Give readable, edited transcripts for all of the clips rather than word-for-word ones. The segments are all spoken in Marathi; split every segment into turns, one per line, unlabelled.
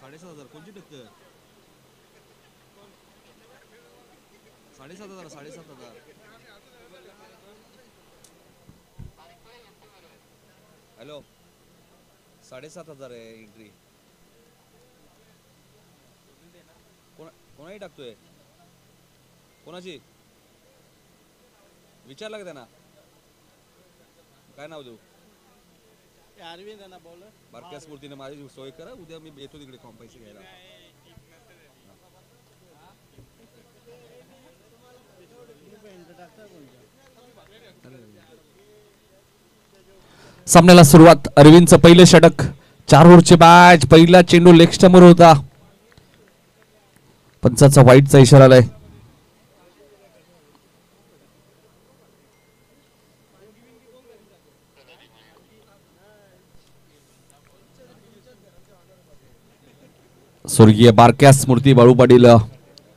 7,500 कोणची टक्कर 7,500 7,500 हॅलो 7,500 आहे एंट्री कोणाही टाकतोय कोणाची विचारला का त्यांना काय नाव देऊ
अरविंद आहे ना बॉलर
बारक्या स्फूर्तीने माझी सोय करा उद्या मी येतो तिकडे फॉर्म पैसे घ्यायला
सामन्याला सुरुवात अरविंदचं पहिलं षटक 4 ओव्हरची मॅच पहिला चेंडू लेग स्टंपवर होता पंचाचा वाईटचा इशारा आलाय स्वर्गीय बारक्या स्मृती बाळू पाटील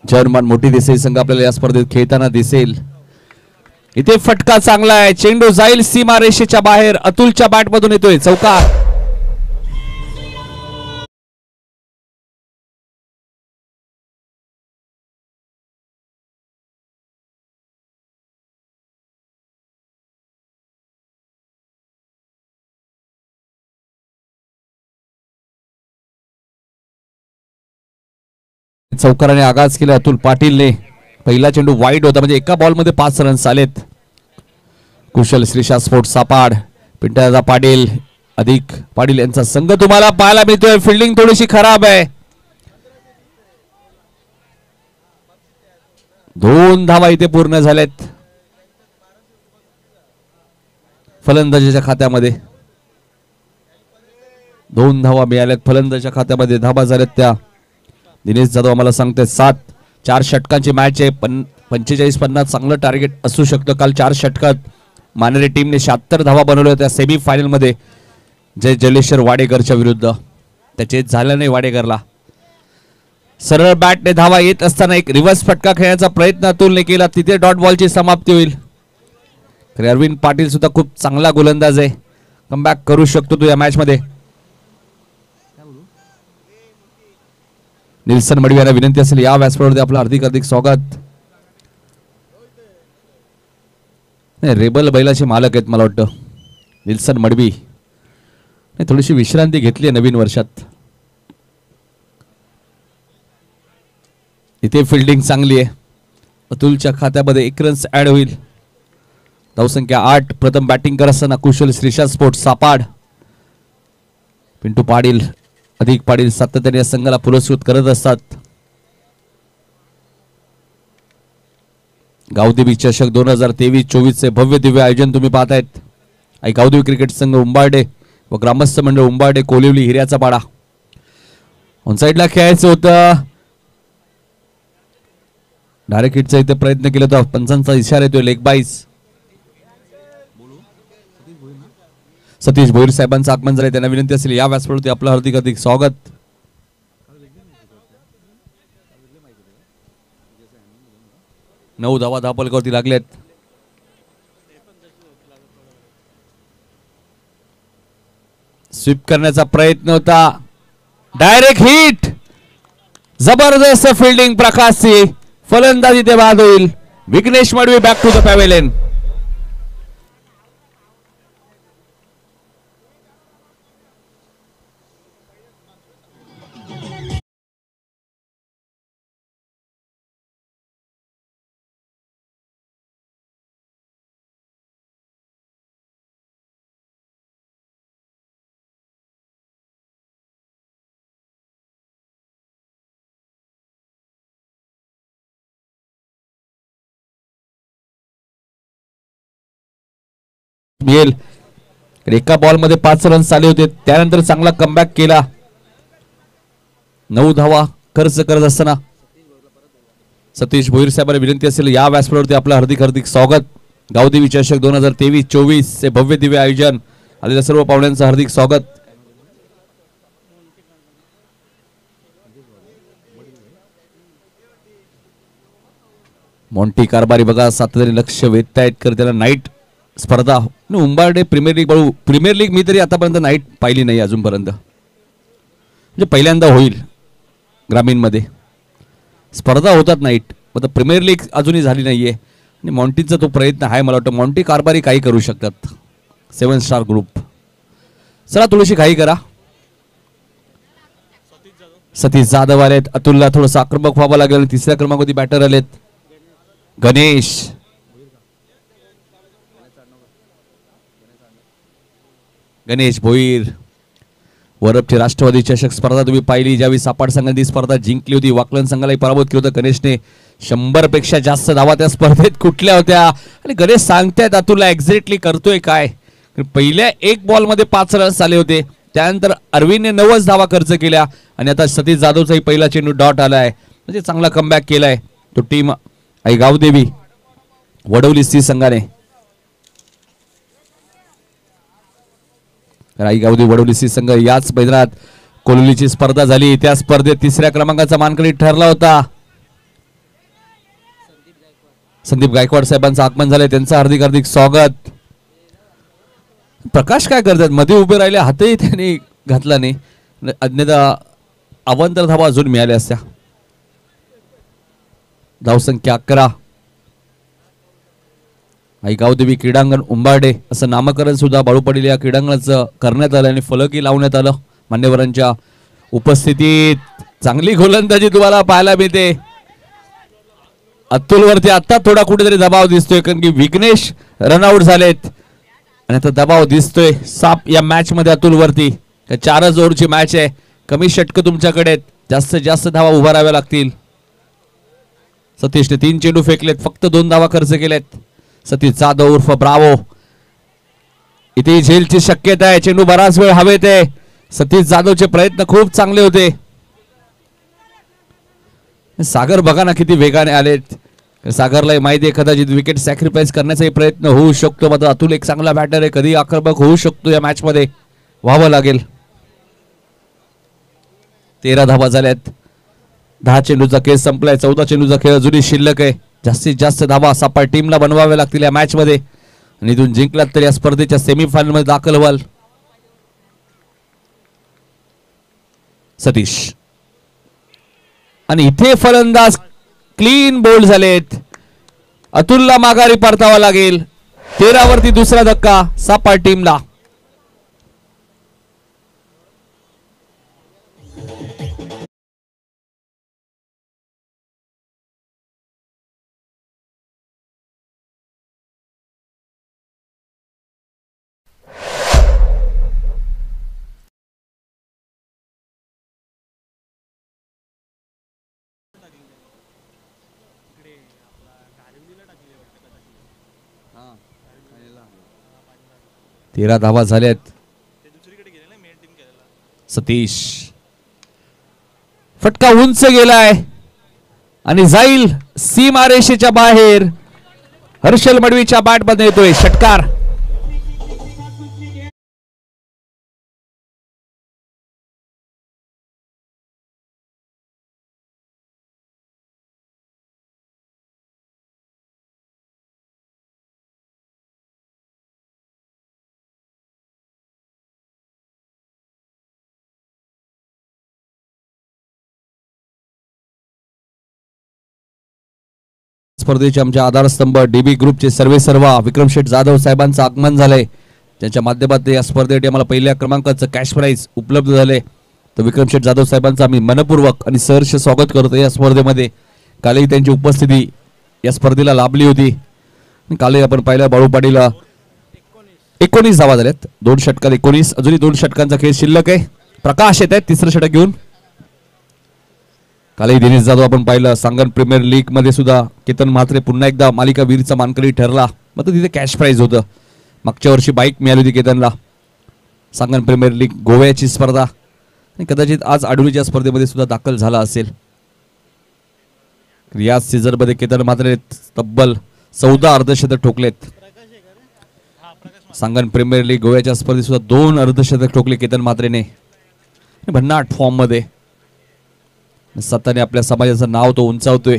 जर्मन मोठी दिसेल संघ आपल्याला या स्पर्धेत खेळताना दिसेल इथे फटका चांगला आहे चेंडू जाईल सीमा रेषेच्या बाहेर अतुलच्या बॅट मधून येतोय चौकार चौकाराने आगाज केला अतुल पाटीलने पहिला चेंडू वाईड होता म्हणजे एका बॉल मध्ये 5 रन्स आलेत कुशल श्रीशा स्पोर्ट्स सापाड पिंटूदादा पाटील अधिक पाटील यांचा संघ तुम्हाला पाहायला मिळतोय फिल्डिंग थोडीशी खराब आहे 2 धावा इथे पूर्ण झाल्यात फलंदाजीच्या खात्यामध्ये 2 धावा मिळाल्यात फलंदाजीच्या खात्यामध्ये धावा झाल्यात त्या दिनेश जाधव आम्हाला सांगते 4 षटकांची मॅच आहे 45-50 चांगलं टार्गेट असू शकतं काल 4 षटकात मानेरे टीमने 76 धावा बनवल्या होत्या सेमी फायनल मध्ये जय जलेश्वर वाडेकरच्या विरुद्ध त्याचे झालं नाही वाडेकरला सरळ बॅटने धावा येत असताना एक रिव्हर्स फटका खेळण्याचा प्रयत्न अतुलने केला तिथे डॉट बॉलची समाप्ती होईल अरविंद पाटील सुद्धा खूप चांगला गोलंदाज आहे कमबॅक करू शकतो तो या मॅच मध्ये निल्सन मडवी यांना विनंती असेल या व्यासपीठावरती आपलं हार्दिक स्वागत रेबल बैलाचे मालक आहेत मला वाटतं निल्सन मडवी थोडीशी विश्रांती घेतली नवीन वर्षात इथे फिल्डिंग चांगली आहे अतुलच्या खात्यामध्ये 1 रन्स ऍड होईल धावसंख्या 8 प्रथम बॅटिंग करत असताना कुशल श्रीशा स्पोर्ट्स सापाड पिंटू पाटील अधिक पाटील सातत्याने या संघाला पुरस्कृत करत असतात गावदेवी चषक 2023-24 चे भव्य दिव्य आयोजन तुम्ही पाहतायत आई गावदेवी क्रिकेट संघ उंबारडे व ग्रामस्थ मंडळ उंबारडे कोलिवली हिऱ्याचा पाडा ऑन साइडला खेळायचं होतं डायरेक्ट हिटचा इथे प्रयत्न केला होता पंचांचा इशारा येतोय लेग बाईस सतीश भोईर साहेबांचं आगमन झालंय त्यांना विनंती असेल या व्यासपीठावरती आपलं हार्दिक स्वागत 9 धावा धापलकावरती लागलेत स्वीप करण्याचा प्रयत्न होता डायरेक्ट हिट जबरदस्त फिल्डिंग प्रकाशची फलंदाजी ते बाद होईल Vighnesh Madvi back to the pavilion मिळेल एका बॉल मध्ये 5 रन्स आले होते त्यानंतर चांगला कमबॅक केला 9 धावा खर्च करत असताना सतीश भोईर साहेबांना विनंती असेल या व्यासपीठावरती आपलं हार्दिक स्वागत गावदेवी चषक 2023-24 चे भव्य दिव्य आयोजन आलेल्या सर्व पाहुण्यांचं हार्दिक स्वागत मॉन्टी कारभारी बघा सातत्याने लक्ष वेधतायत करताना नाईट स्पर्धा उंबारडे प्रीमियर लीग मी तरी आतापर्यंत नाईट पाहिली नाही अजूनपर्यंत म्हणजे पहिल्यांदा होईल ग्रामीण मध्ये स्पर्धा होतात नाईट, आता प्रीमियर लीग अजूनही झाली नाहीये आणि मॉन्टीचा तो प्रयत्न आहे. मला वाटतं मॉन्टी कारभारी काही करू शकतात. 7 स्टार ग्रुप. चला थोडीशी घाई करा. सतीश जाधव आलेत. अतुलला थोडंसं आक्रमक व्हावं लागेल. तिसऱ्या क्रमांकावरती बॅटर आलेत गणेश. गणेश भोईर. वरपची राष्ट्रवादी चषक स्पर्धा तुम्ही पाहिली, ज्यावेळी सापाड संघाने स्पर्धा जिंकली होती, वाकलन संघालाही पराभूत केलं होतं गणेशने. 100 पेक्षा जास्त धावा त्या स्पर्धेत कुठल्या होत्या. आणि गणेश सांगतायत अतुलला एक्झॅक्टली करतोय काय. पहिल्या 1 बॉलमध्ये 5 रन्स आले होते, त्यानंतर अरविंदने 90 धावा खर्च केल्या आणि आता सतीश जाधवचाही पहिला चेंडू डॉट आलाय, म्हणजे चांगला कमबॅक केलाय तो टीम आई गावदेवी वडवली सी संघाने. आई गावदेवी वडवली सी संघ याच मैदानात कोलुलीची स्पर्धा झाली, त्या स्पर्धेत 3ऱ्या क्रमांकाचा मानकरी ठरला होता. संदीप गायकवाड साहेबांचं आगमन झालंय, त्यांचं हार्दिक हार्दिक स्वागत. प्रकाश काय करतात, मध्ये उभे राहिले, हातही त्यांनी घातला नाही, अन्यथा अवांतर धावा अजून मिळाल्या असत्या. धावसंख्या 11. आई गावदेवी क्रीडांगण उंबारडे असं नामकरण सुद्धा बाळूपाटील या क्रीडांगणाचं करण्यात आलं आणि फलकही लावण्यात आलं मान्यवरांच्या उपस्थितीत. चांगली गोलंदाजी तुम्हाला पाहायला मिळते. अतुल वरती आता थोडा कुठेतरी दबाव दिसतोय, कारण की विघ्नेश रनआउट झालेत आणि आता दबाव दिसतोय साप या मॅच मध्ये अतुल वरती. 4च ओव्हरची मॅच आहे, कमी षटक तुमच्याकडे आहेत, जास्तीत जास्त धावा उभाराव्या लागतील. सतीशने 3 चेंडू फेकलेत, फक्त 2 धावा खर्च केलेत. सतीश जाधव उर्फ ब्रावो, इथे झेलची शक्यता आहे. चेंडू बराच वेळ हवेत आहे. सतीश जाधवचे प्रयत्न खूप चांगले होते. सागर बघा ना किती वेगाने आलेत. सागरला माहिती आहे कदाचित विकेट सॅक्रिफाईस करण्याचाही प्रयत्न होऊ शकतो, मात्र अतुल एक चांगला बॅटर आहे, कधी आक्रमक होऊ शकतो या मॅच मध्ये, व्हावं लागेल. 13 धावा झाल्यात. 10 चेंडूचा खेळ संपलाय, 14 चेंडूचा खेळ अजूनही शिल्लक आहे. जास्तीत जास्त धावा सापाड टीमला बनवाव्या लागतील या मॅच मध्ये, आणि इथून जिंकलात तर या स्पर्धेच्या सेमीफायनल मध्ये दाखल व्हाल. सतीश आणि इथे फलंदाज क्लीन बोल्ड झालेत. अतुलला माघारी परतावा लागेल. 13 वरती दुसरा धक्का सापाड टीमला. तेरा धावा झाल्यात. सतीश फटका उंच गेलाय आणि जाईल सीमारेषेच्या बाहेर. हर्षल मडवीच्या बॅट मध्ये येतोय षटकार. स्पर्धेचे आमच्या आधारस्तंभ डीबी ग्रुपचे सर्वेसर्वा विक्रम शेठ जाधव साहेबांचं आगमन झालंय, त्यांच्या माध्यमातून या स्पर्धेसाठी आम्हाला पहिल्या क्रमांकाचं कॅश प्राइज उपलब्ध झाले. तर विक्रम शेठ जाधव साहेबांचं आम्ही मनपूर्वक आणि सहर्ष स्वागत करतो या स्पर्धेमध्ये. कालही त्यांची उपस्थिती या स्पर्धेला लाभली होती. कालही आपण पाहिलं बाळूपाडीला 19 धावा झाल्यात, 2 षटकात 19, अजूनही 2 षटकांचा खेळ शिल्लक आहे. प्रकाश येत आहेत 3रं षटक घेऊन. कालही दिनेश जाधव आपण पाहिलं. सांगन प्रीमियर लीग मध्ये सुद्धा केतन म्हात्रे पुन्हा एकदा मालिका वीरचा मानकरी ठरला, मात्र तिथे कॅश प्राइज होतं. मागच्या वर्षी बाईक मिळाली होती केतनला. सांगन प्रीमियर लीग गोव्याची स्पर्धा, आणि कदाचित आज आडुलीच्या स्पर्धेमध्ये सुद्धा दाखल झाला असेल. या सीझन मध्ये केतन म्हात्रे तब्बल 14 अर्धशतक ठोकलेत. सांगन प्रीमियर लीग गोव्याच्या स्पर्धेत सुद्धा 2 अर्धशतक ठोकले केतन म्हात्रेने. भन्नाट फॉर्म मध्ये सत्ताने आपल्या समाजाचं नाव तो उंचावतोय.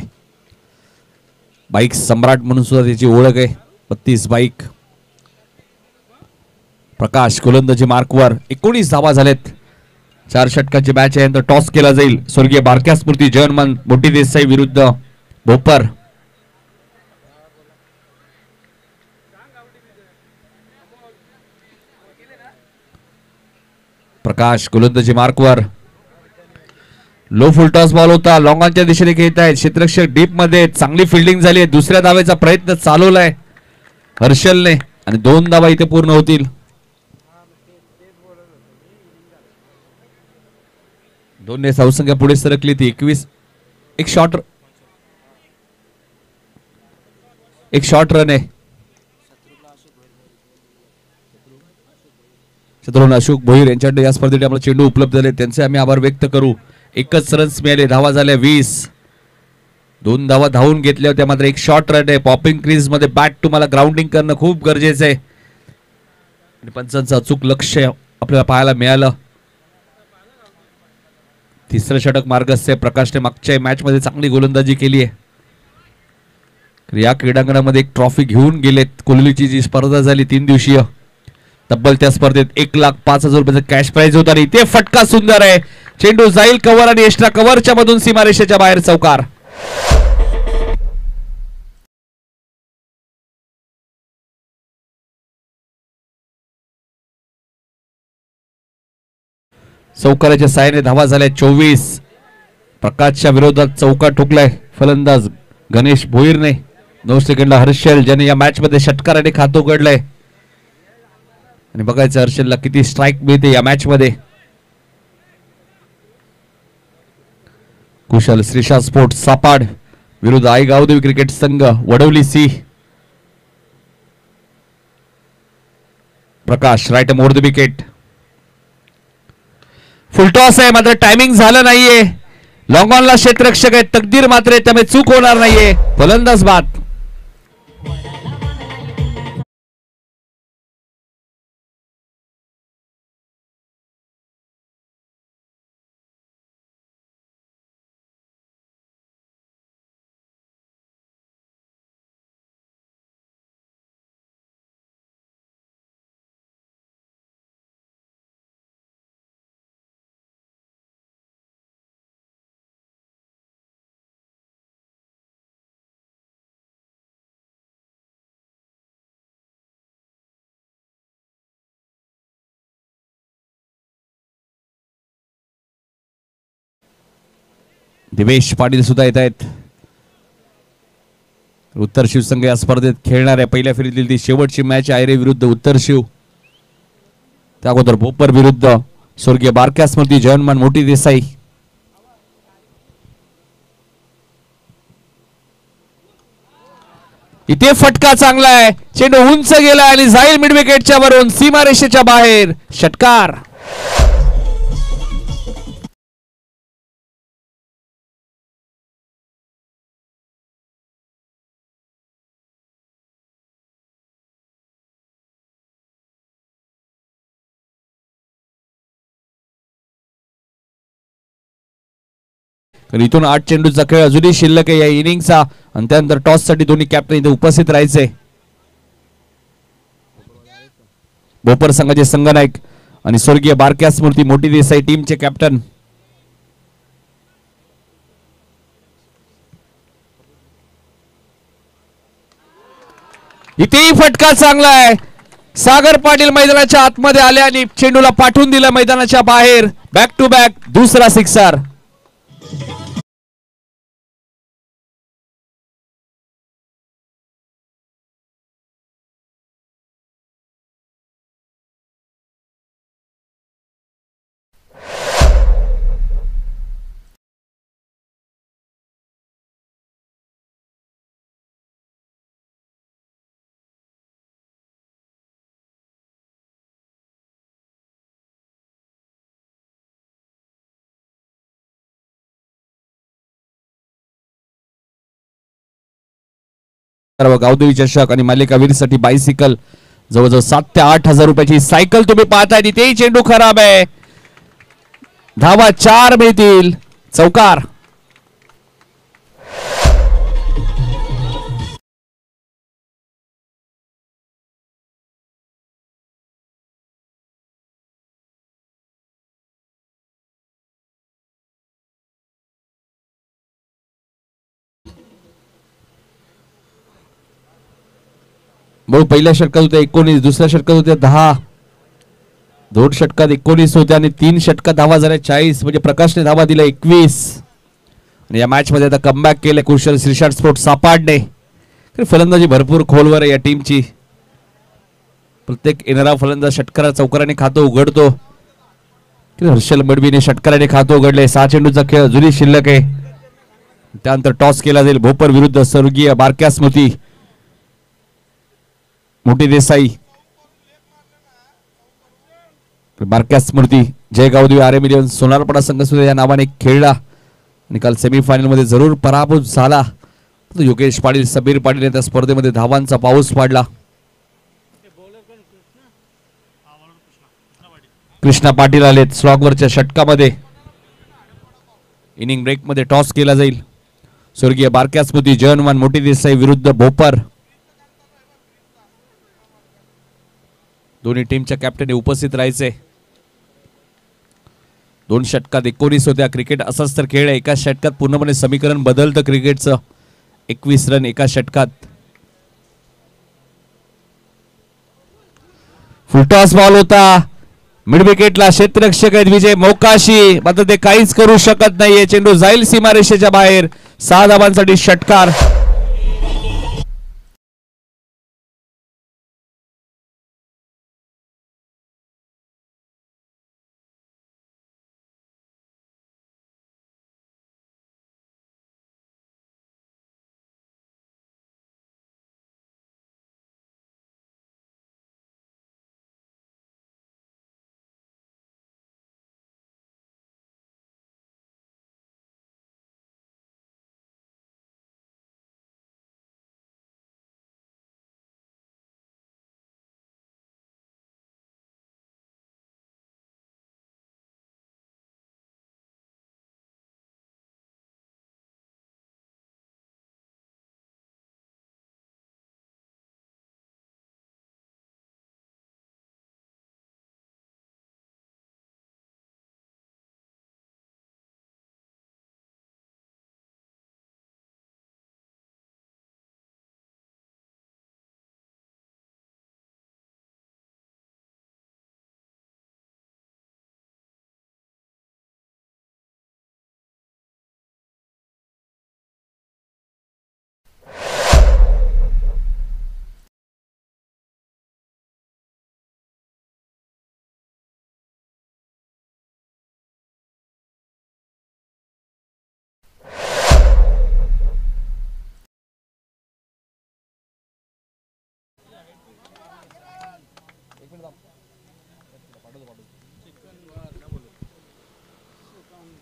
बाईक सम्राट म्हणून सुद्धा त्याची ओळख आहे. 32 बाईक. प्रकाश गोलंदाजी मार्कवर 19 धावा झालेत. 4 षटकांची मॅच आहे. टॉस केला जाईल. स्वर्गीय बारक्या स्मृती जयवंतमान मोठी देसाई विरुद्ध भोपर. प्रकाश गोलंदाजी मार्कवर. लो फुल टॉस बॉल होता. लॉंगांच्या दिशेने खेळत आहेत क्षेत्ररक्षक डीप मध्ये. चांगली फिल्डिंग झाली आहे. दुसऱ्या धावेचा प्रयत्न चालवलाय हर्षलने आणि 2 धावा इथे पूर्ण होतील. दोन्ही धावसंख्या पुढे सरकली ती 21. एक शॉर्ट रन आहे. शत्रुघ्न अशोक भोईर यांच्याकडे या स्पर्धेत आम्हाला चेंडू उपलब्ध झाले. त्यांचे आम्ही आभार व्यक्त करू. एकच रन्स मिळाले. धावा झाल्या 20. 2 धावा धावून घेतल्या होत्या. मात्र एक शॉर्ट रन आहे. पॉपिंग क्रीज मध्ये बॅट तुम्हाला ग्राउंडिंग करणं खूप गरजेचं आहे आणि पंचांचं अचूक लक्ष आपल्याला पाहायला मिळालं. तिसरं षटक मार्गस्थ आहे. प्रकाशने मागच्या मॅच मध्ये चांगली गोलंदाजी केली आहे. या क्रीडांगणामध्ये एक ट्रॉफी घेऊन गेलेत. कोहलीची जी स्पर्धा झाली 3 दिवसीय, तब्बल त्या स्पर्धेत 1,05,000 रुपयाचा कॅश प्राइज होता आणि इथे फटका सुंदर आहे. चेंडू जाईल कव्हर आणि एक्स्ट्रा कव्हरच्या मधून सीमारेषेच्या बाहेर चौकार. चौकाराच्या साहाय्याने धावा झाल्या 24. प्रकाशच्या विरोधात चौका ठोकलाय फलंदाज गणेश भोईरने. 9 सेकंडला हर्षल ज्याने या मॅच मध्ये षटकाराने खातं उघडलंय आणि बघायचं हर्षलला किती स्ट्राईक मिळते या मॅच मध्ये. कुशल श्रीशा स्पोर्ट्स सापाड विरुद्ध आई Gavdevi cricket Sangh Vadavali C. Prakash right more the wicket. Full toss आहे मात्र टायमिंग झालं नाहीये. लॉंग ऑनला क्षेत्ररक्षक आहे. तकदीर मात्र आहे त्यामुळे चूक होणार नाहीये. फलंदाज बाद. दिवेश पाटील सुद्धा येत आहेत. उत्तर शिव संघ या स्पर्धेत खेळणार आहे. पहिल्या फेरीतील ती शेवटची मॅच आयरे विरुद्ध उत्तर शिव. त्या अगोदर भोपर विरुद्ध स्वर्गीय बारक्या स्मृती जयवंतमान मोठी देसाई. इथे फटका चांगला आहे. चेंडू उंच गेला आणि जाईल मिड विकेटच्या वरून सीमारेषेच्या बाहेर. षटकार. इथून 8 चेंडूचा खेळ अजूनही शिल्लक आहे या इनिंगचा आणि त्यानंतर टॉस साठी दोन्ही कॅप्टन इथे उपस्थित राहायचे. भोपर संघाचे संघनायक आणि स्वर्गीय बारक्या स्मृती मोठी देसाई टीमचे कॅप्टन. इथेही फटका चांगला आहे. सागर पाटील मैदानाच्या आतमध्ये आले आणि चेंडूला पाठवून दिलं मैदानाच्या बाहेर. बॅक टू बॅक दुसरा सिक्सर. गावदेवी चषक आणि मालिकावीरसाठी बायसिकल जवळजवळ 7 ते 8,000 रुपयाची सायकल तुम्ही पाहताय. तिथेही चेंडू खराब आहे. धावा 4 मिळतील. चौकार. भाऊ पहिल्या षटकात होत्या 19, दुसऱ्या षटकात होत्या 10, 2 षटकात 19 होत्या आणि 3 षटकात धावा झाल्या 40. म्हणजे प्रकाशने धावा दिल्या 21 आणि या मॅच मध्ये आता कमबॅक केले कुशल श्रीशाट स्पोर्ट्स सापाडने. फलंदाजी भरपूर खोलवर आहे या टीमची. प्रत्येक येणारा फलंदाज षटकारा चौकाराने खातो उघडतो. हर्षल मडवीने षटकाराने खातो उघडले. 6 चेंडूचा खेळ अजूनही शिल्लक आहे. त्यानंतर टॉस केला जाईल भोपर विरुद्ध स्वर्गीय बारक्या स्मृती मोठी देसाई. बारक्या स्मृती जयगावदेवी आर्य मिलियन सोनारपाडा संघ सुद्धा या नावाने खेळला आणि काल सेमीफायनल मध्ये जरूर पराभूत झाला. योगेश पाटील सबीर पाटील या स्पर्धेमध्ये धावांचा पाऊस पाडला. कृष्णा पाटील आलेत स्लॉगवरच्या षटकामध्ये. इनिंग ब्रेक मध्ये टॉस केला जाईल. स्वर्गीय बारक्या स्मृती जयनवान मोठी देसाई विरुद्ध भोपर. दोन्ही टीमच्या कॅप्टनने उपस्थित राहायचे. 2 षटकात 19 होत्या. क्रिकेट असाच तर खेळ आहे. एका षटकात पूर्णपणे समीकरण बदलतं क्रिकेटचं. 21 रन एका षटकात. फुलटॉस बॉल होता. मिड विकेटला क्षेत्ररक्षक आहेत विजय मोकाशी. मात्र ते काहीच करू शकत नाहीये. चेंडू जाईल सीमारेषेच्या बाहेर. 6 धावांसाठी षटकार.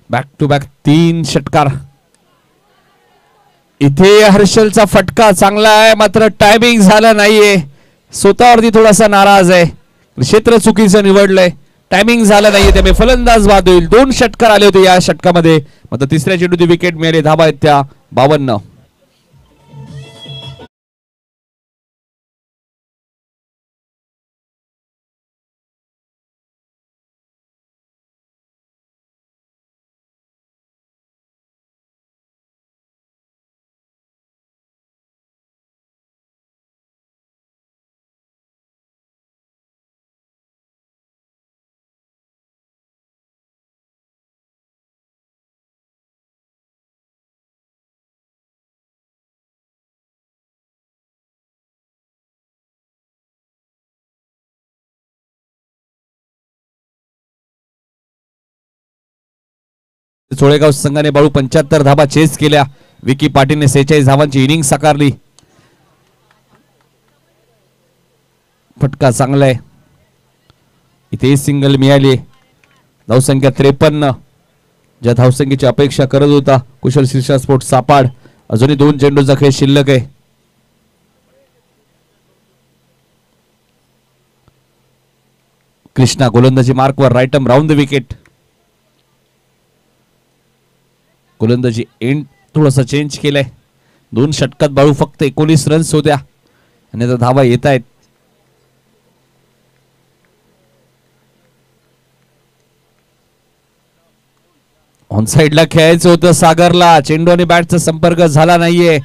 बॅक टू बॅक 3 षटकार. इथे हर्षलचा फटका चांगला आहे मात्र टायमिंग झालं नाहीये. स्वतःवरती थोडासा नाराज आहे. क्षेत्र चुकीचं निवडलंय. टायमिंग झालं नाहीये त्यामुळे फलंदाज बाद होईल. 2 षटकार आले होते या षटकामध्ये. मात्र तिसऱ्या चेंडूची विकेट मिळाली. धाबा आहेत त्या 52. चोळेगाव संघाने बाळू 75 धाबा चेस केल्या. विकी पाटीलने 46 धावांची इनिंग साकारली. फटका चांगला आहे. इथे सिंगल मिळाली. धावसंख्या 53. ज्या धावसंख्येची अपेक्षा करत होता कुशल श्रीशाट स्पोर्ट्स सापाड. अजूनही 2 चेंडूचा खेळ शिल्लक आहे. कृष्णा गोलंदाजी मार्कवर right arm round the wicket. गोलंदाजी एंड थोडासा चेंज केलाय. 2 षटकात बाळू फक्त 19 रन्स होत्या आणि आता धावा येत आहेत. ऑन साइडला खेळायचं होतं सागरला. चेंडू आणि बॅटचा संपर्क झाला नाहीये.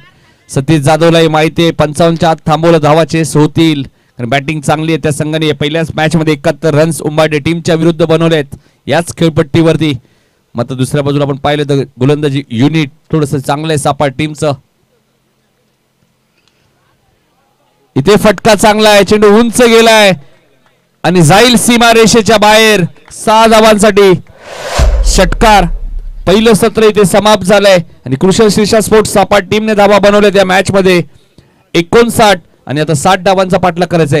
सतीश जाधवलाही माहिती आहे 55च्या आत थांबवलं धावा चेस होतील, कारण बॅटिंग चांगली आहे त्या संघाने पहिल्याच मॅच मध्ये 71 रन्स उंबाडे टीमच्या विरुद्ध बनवलेत याच खेळपट्टीवरती. मात्र दुसऱ्या बाजूला आपण पाहिलं तर गोलंदाजी युनिट थोडस चांगलं आहे सापाड टीमचं. इथे फटका चांगला आहे, चेंडू उंच गेलाय आणि जाईल सीमा रेषेच्या बाहेर. 6 धावांसाठी षटकार. पहिलं सत्र इथे समाप्त झालंय आणि कृषल शीर्षा स्पोर्ट्स सापाट टीमने धावा बनवल्या त्या मॅच मध्ये 59 आणि आता 60 धावांचा पाठलाग करायचा.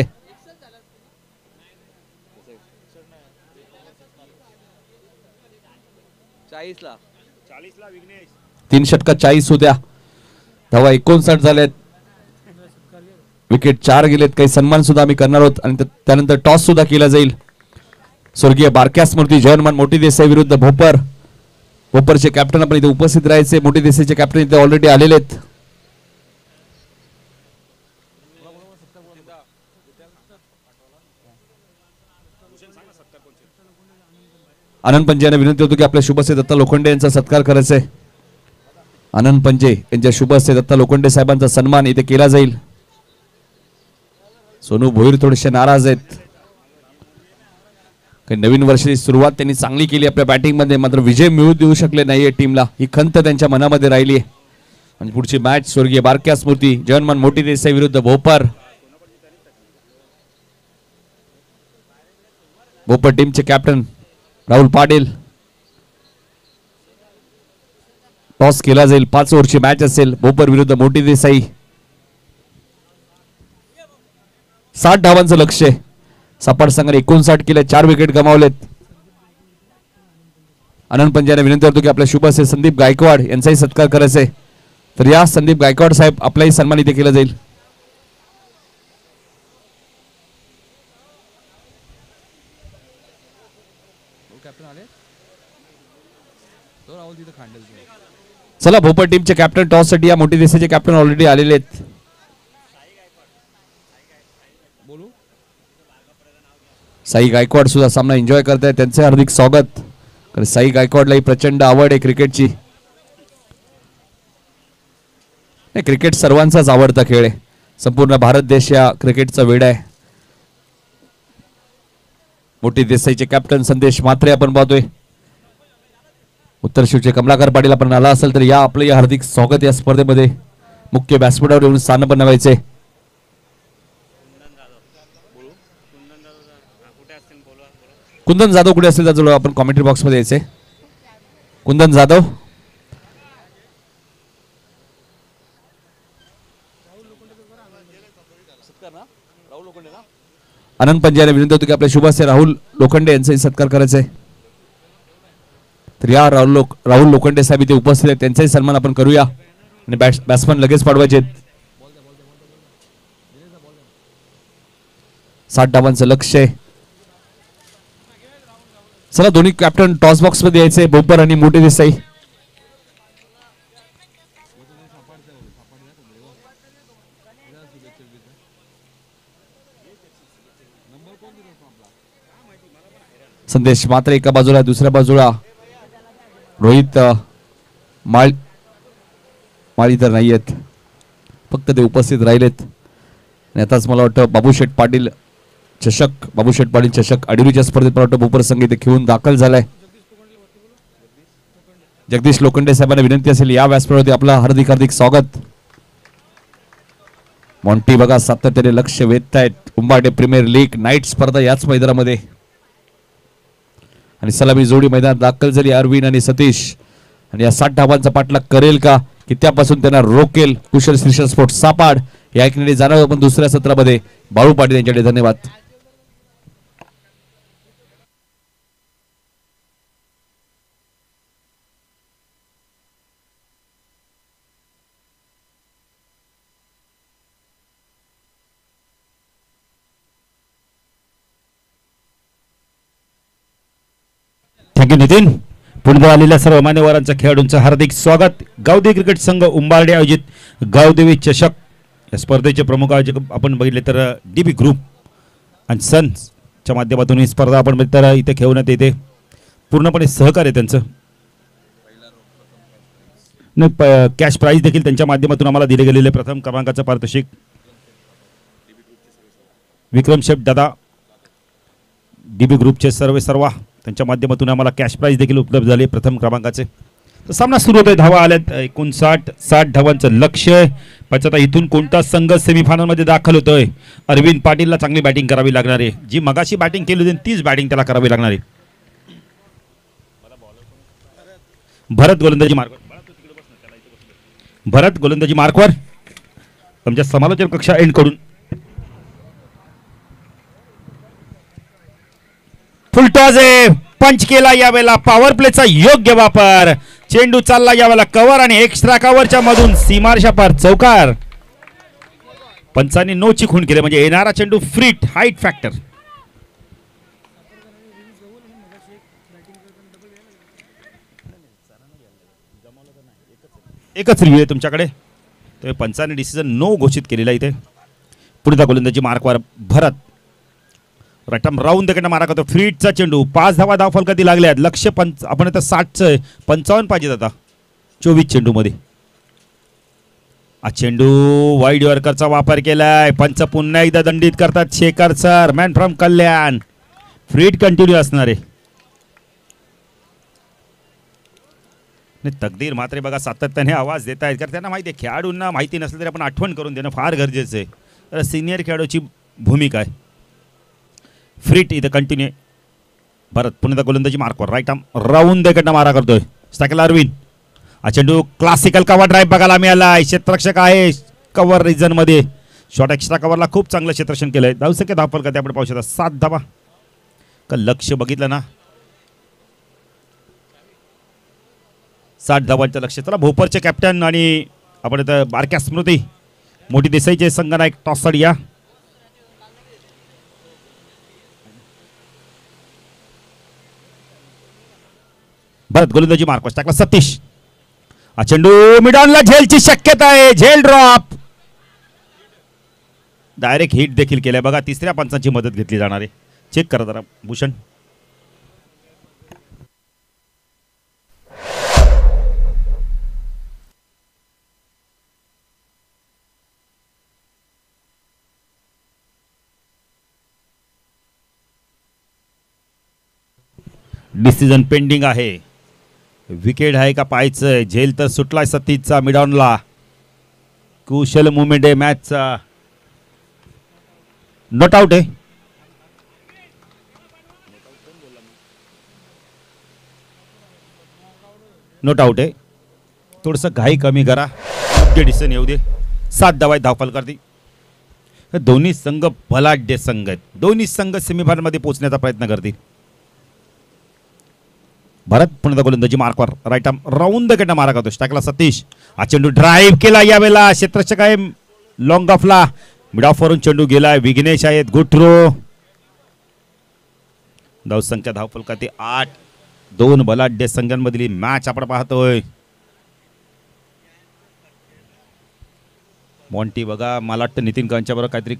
3 षटकात 40 होत्या धावा 59 झाल्यात. विकेट 4 गेलेत. काही सन्मान सुद्धा आम्ही करणार आहोत आणि त्यानंतर टॉस सुद्धा केला जाईल. स्वर्गीय बारक्या स्मृती जयनमान मोठी देसाई विरुद्ध भोपर. भोपरचे कॅप्टन आपण इथे उपस्थित राहायचे. मोठी देसाईचे कॅप्टन इथे ऑलरेडी आलेले आहेत. आनंद पंजे यांना विनंती होतो की आपल्या शुभसे दत्ता लोखंडे यांचा सत्कार करायचा आहे. आनंद पंजे यांच्या शुभसे दत्ता लोखंडे साहेबांचा सन्मान इथे केला जाईल. सोनू भोईर थोडेसे नाराज आहेत. नवीन वर्षाची सुरुवात त्यांनी चांगली केली आपल्या बॅटिंग मध्ये, मात्र विजय मिळू देऊ शकले नाहीये टीमला. ही खंत त्यांच्या मनामध्ये राहिली आहे. आणि पुढची मॅच स्वर्गीय बारक्या स्मृती जयनमान मोठी देसाई विरुद्ध भोपर. भोपर टीमचे कॅप्टन राहुल पाटील. टॉस केला जाईल. 5 ओव्हरची मॅच असेल. भोपर विरुद्ध मोठी देसाई. 60 धावांचं लक्ष आहे. सापाड संघाने 59 केले. 4 विकेट गमावलेत. आनंद पंजाने विनंती करतो की आपल्या शुभसे संदीप गायकवाड यांचाही सत्कार करायचा आहे. तर या संदीप गायकवाड साहेब आपलाही सन्मान इथे केला जाईल. चला भोपर टीमचे कॅप्टन टॉस साठी या मोठी देशाचे कॅप्टन ऑलरेडी आलेले आहेत. साई गायकवाड सुद्धा सामना एन्जॉय करतायत. त्यांचे हार्दिक स्वागत. कारण साई गायकवाडलाही प्रचंड आवड आहे क्रिकेटची. क्रिकेट सर्वांचाच आवडता खेळ आहे. संपूर्ण भारत देश या क्रिकेटचा वेडा आहे. मोठी देसाईचे कॅप्टन संदेश म्हात्रे आपण पाहतोय. उत्तर शिवचे कमलाकर पाटील आपण आला असेल तर या आपलं या हार्दिक स्वागत या स्पर्धेमध्ये. मुख्य व्यासपीठावर येऊन स्थान बनवायचे. कुंदन जाधव कुठे असेल तर आपण कॉमेंट्री बॉक्स मध्ये यायचे. कुंदन जाधव. आनंद पंजाने विनंती होती की आपल्या शुभसे राहुल लोखंडे यांचाही सत्कार करायचा आहे. तर या राहुल लोखंडे साहेब इथे उपस्थित आहेत. त्यांचाही सन्मान आपण करूया. आणि बॅट्समन लगेच पाडवायचे. 60 धावांचं लक्ष आहे. चला दोन्ही कॅप्टन टॉस बॉक्स मध्ये यायचे. भोपर आणि मोठी देसाई. संदेश मात्र एका बाजूला, दुसऱ्या बाजूला रोहित माळी तर नाही आहेत, फक्त ते उपस्थित राहिलेत. आणि आताच मला वाटतं बाबूशेठ पाटील चषक अडिरीच्या स्पर्धेत मला वाटतं भोपर संघ इथे खेळून दाखल झालाय. जगदीश लोखंडे साहेबांना विनंती असेल या व्यासपीठावरती आपलं हार्दिक हार्दिक स्वागत. मॉन्टी बघा सातत्याने लक्ष वेधतायत. उंबाडे प्रीमियर लीग नाईट स्पर्धा याच मैदानामध्ये. आणि सलामी जोडी मैदानात दाखल झाली अरविंद आणि सतीश. आणि या 60 धावांचा पाठलाग करेल का की त्यापासून त्यांना रोकेल कुशल शीर्षक स्पोर्ट्स सापाड या ऐकण्याने जाणार आपण दुसऱ्या सत्रामध्ये. बाळू पाटील यांच्याकडे धन्यवाद.
थँक्यू नितीन. पुढे आलेल्या सर्व मान्यवरांच्या खेळाडूंचं हार्दिक स्वागत. गावदेवी क्रिकेट संघ उंबारडे आयोजित गावदेवी चषक या स्पर्धेचे प्रमुख आयोजक आपण बघितले तर DB ग्रुप आणि सन्सच्या माध्यमातून ही स्पर्धा आपण बघितलं तर इथे खेळवण्यात येते. पूर्णपणे सहकार्य त्यांचं. कॅश प्राइज देखील त्यांच्या माध्यमातून आम्हाला दिले गेलेले प्रथम क्रमांकाचं पारितोषिक विक्रम शेठ दादा डीबी ग्रुपचे सर्व त्यांच्या माध्यमातून आम्हाला कॅश प्राइज देखील उपलब्ध झाले प्रथम क्रमांकाचे. तर सामना सुरू होतोय. धावा आल्यात 59-60 धावांचं लक्ष्य. आता इथून कोणता संघ सेमीफायनल मध्ये दाखल होतोय. अरविंद पाटीलला चांगली बॅटिंग करावी लागणार आहे. जी मगाशी बॅटिंग केली होती तीच बॅटिंग त्याला करावी लागणार आहे. भरत गोलंदाजी मार्कवर आमच्या समालोचन कक्षा एंड करून फुलटॉस आहे. पंच केला यावेळेला. पॉवर प्लेचा योग्य वापर. चेंडू चालला यावेळेला कव्हर आणि एक्स्ट्रा कव्हरच्या मधून सीमारेषा पार चौकार. पंचांनी नो ची खून केले म्हणजे येणारा चेंडू फ्रीट हाईट फॅक्टर. एकच रिव्ह्यू आहे तुमच्याकडे. तर पंचांनी डिसिजन नो घोषित केलेला इथे. पुढचा गोलंदाजी मार्कवर भरत. राईटम राऊंड देखील मारा करतो. फ्रीटचा चेंडू. 5 धावा धाव फलकाती लागल्यात. लक्ष आपण आता 60चं 55 पाहिजेत आता 24 चेंडू मध्ये. हा चेंडू वाईड यॉर्करचा वापर केलाय. पंच पुन्हा एकदा दंडित करतात. Shekhar sir man from Kalyan. Free hit continue असणार आहे. तकदीर मात्र बघा सातत्याने आवाज देत आहेत कारण त्यांना माहिती आहे खेळाडूंना माहिती नसलं तरी आपण आठवण करून देणं फार गरजेचं आहे. तर सिनियर खेळाडूची भूमिका आहे. फ्रीट इथं कंटिन्यू. भरत पुन्हा गोलंदाजी मार्कवर राईट आर्म राऊंड देखील मारा करतोय. स्टॅकल अरविंद. हा चेंडू क्लासिकल कव्हर ड्राईव्ह बघायला मिळाला. क्षेत्ररक्षक आहे कव्हर रिजन मध्ये. शॉर्ट एक्स्ट्रा कव्हरला खूप चांगलं क्षेत्ररक्षण केलंय. धावसंख्या धावफल करते आपण पाहू शकता 7 धावा. का लक्ष बघितलं ना 60 धावांचं लक्ष. चला भोपरचे कॅप्टन आणि आपण इथं बारक्या स्मृती मोठी देसाईचे संघनायक टॉसड या. भरत गोलंदाजी मार्कवर टाकला. सतीश. हा चेंडू मिडॉनला झेलची शक्यता आहे. झेल ड्रॉप. डायरेक्ट हिट देखील केलाय बघा. तिसऱ्या पंचांची मदत घेतली जाणार आहे. चेक करा जरा भूषण. डिसिजन पेंडिंग आहे. विकेट आहे का पाहायचंय. झेल तर सुटलाय सतीशचा मिडॉनला. कुशल मुवमेंट आहे मॅचचा. नॉट आउट आहे. नॉट आउट आहे. थोडंसं घाई कमी करा. योग्य डिसिजन येऊ दे. 7 धावा धावफल करते. दोन्ही संघ बलाढ्य संघ आहेत. दोन्ही संघ सेमीफायनल मध्ये पोहोचण्याचा प्रयत्न करतील. भरत पुन्हा गोलंदाजी मार्कवर राईट आर्म राऊंड द मारा करतो. टाकला सतीश. हा चेंडू ड्राईव्ह केला यावेळेला. क्षेत्ररक्षक आहे लॉंग ऑफला. मिड ऑफ वरून चेंडू गेलाय. विघ्नेश आहेत गुड थ्रो. धावसंख्या धावफलकाती 8. 2 बलाढ्य संघांमधली मॅच आपण पाहतोय. मॉन्टी बघा मला वाटतं नितीन कांच्या बरोबर काहीतरी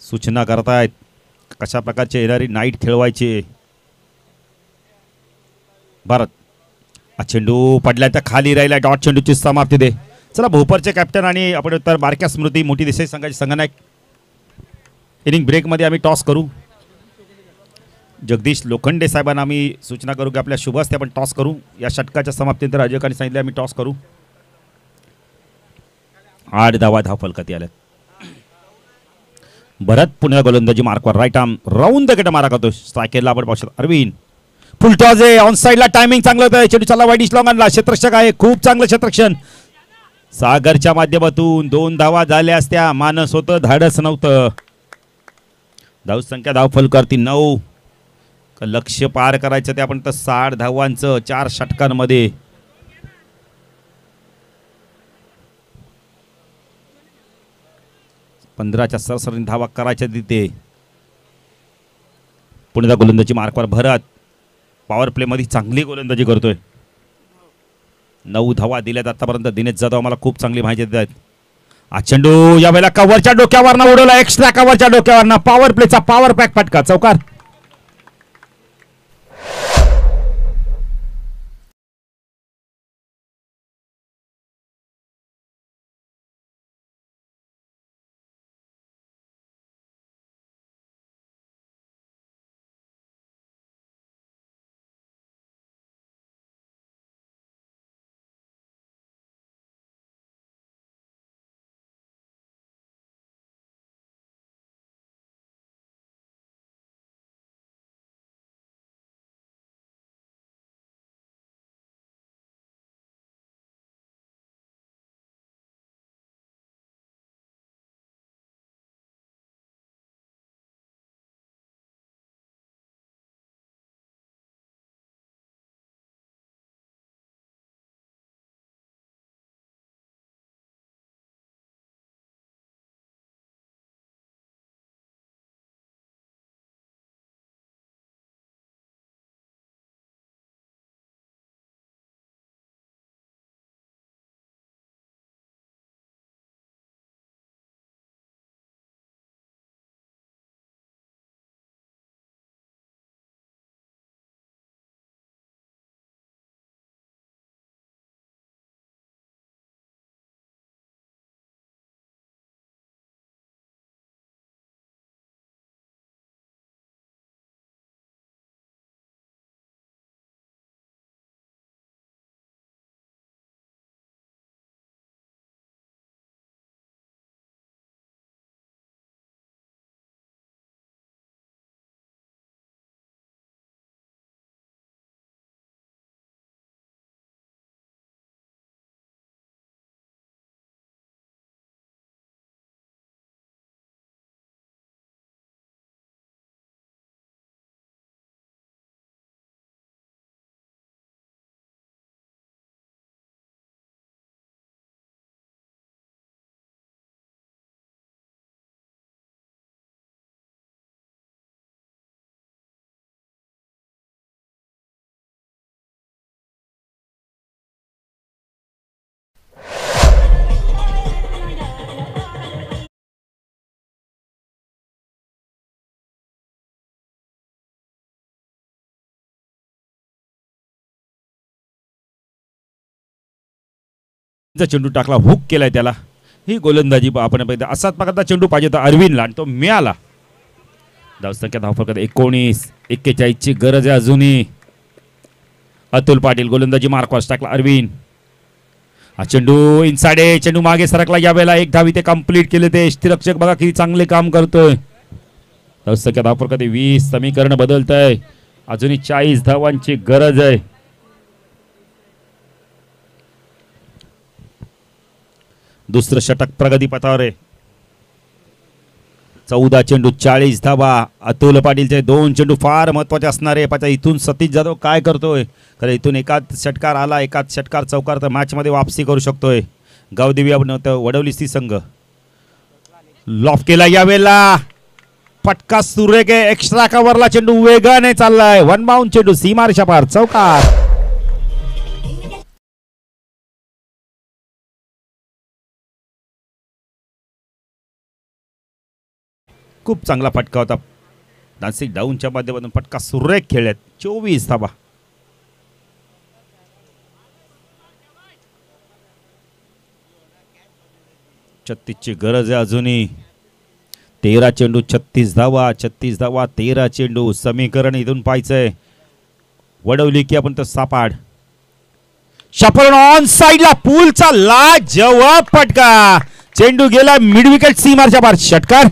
सूचना करतायत कशा प्रकारची येणारी नाईट खेळवायची. भारत. हा चेंडू पडला तर खाली राहिला. डॉट चेंडूची समाप्ती दे. चला भोपरचे कॅप्टन आणि आपण तर बारक्या स्मृती मोठी देसाई संघाची संघनायक इनिंग ब्रेकमध्ये आम्ही टॉस करू. जगदीश लोखंडे साहेबांना आम्ही सूचना करू की आपल्या शुभ हस्ते आपण टॉस करू. या षटकाच्या समाप्तीनंतर आयोजकांनी सांगितले आम्ही टॉस करू. 8 धावा धावफलकाती आल्या. भरत पुन्हा गोलंदाजी मार्कवर राईट आर्म राऊंड द मारा करतो. स्ट्रायकेला आपण पाहू शकतो. अरविंद फुल टॉस आहे. ऑन साईडला टायमिंग चांगलं होतं. चेंडू चालला वाईड लॉंगनला. क्षेत्ररक्षक आहे खूप चांगलं क्षेत्ररक्षण. सागरच्या माध्यमातून 2 धावा झाल्या असत्या. मानस होतं धाडस नव्हतं. धावसंख्या धावफलकाती 9. लक्ष पार करायचं ते आपण तर 60 धावांचं 4 षटकांमध्ये. पंधराच्या सरसरीने धावा करायच्या तिथे. पुन्हा गोलंदाजी मार्कवर भरत पॉवर प्ले मध्ये चांगली गोलंदाजी करतोय. 9 धावा दिल्यात आतापर्यंत. दिनेश जाधव आम्हाला खूप चांगली माहिती देत आहेत. हा चेंडू यावेळेला कव्हरच्या डोक्यावरनं उडवला. एक्स्ट्रा कव्हरच्या डोक्यावरनं पॉवर प्लेचा पॉवर पॅक फटका चौकार. चेंडू टाकला, हुक केलाय त्याला. ही गोलंदाजी आपण पाहिजे. असाच प्रकारचा चेंडू पाहिजे होता अरविंदला आणि तो मिळाला. धावसंख्या धावफलकात 19. 41 ची गरज आहे अजूनही. अतुल पाटील गोलंदाजी मार्कॉस टाकला अरविंद. हा चेंडू इनसाइड आहे. चेंडू मागे सरकला. यावेळेला एक धाव इथे कंप्लीट केले ते यष्टीरक्षक बघा किती चांगले काम करतोय. धावसंख्या धावफलकात 20. समीकरण बदलत आहे. अजूनही 40 धावांची गरज आहे. दुसरं षटक प्रगती पथावर आहे. 14 चेंडू 40 धावा. अतुल पाटीलचे 2 चेंडू फार महत्वाचे असणार आहे. पाचा इथून सतीश जाधव काय करतोय. खरं इथून एकाच षटकार आला, एकाच षटकार चौकार तर मॅच मध्ये वापसी करू शकतोय. गावदेवी आपण वडवली सी संघ लॉफ केला. यावेळेला पटका सुरेख एक्स्ट्रा कव्हरला चेंडू वेगाने चाललाय. वन बाउंड चेंडू सीमारेषा पार चौकार. खूप चांगला फटका होता. नासिक डाऊनच्या माध्यमातून फटका सुरेख खेळल्यात. 24 धावा. ची गरज आहे अजूनही. 13 चेंडू 36 धावा. 36 धावा 13 चेंडू. समीकरण इथून पाहायचंय. वडवली की आपण तर सापाड. शापरण ऑन साइडला पूलचा लाजवाब फटका. चेंडू गेला मिड विकेट सीमारच्या पार षटकार.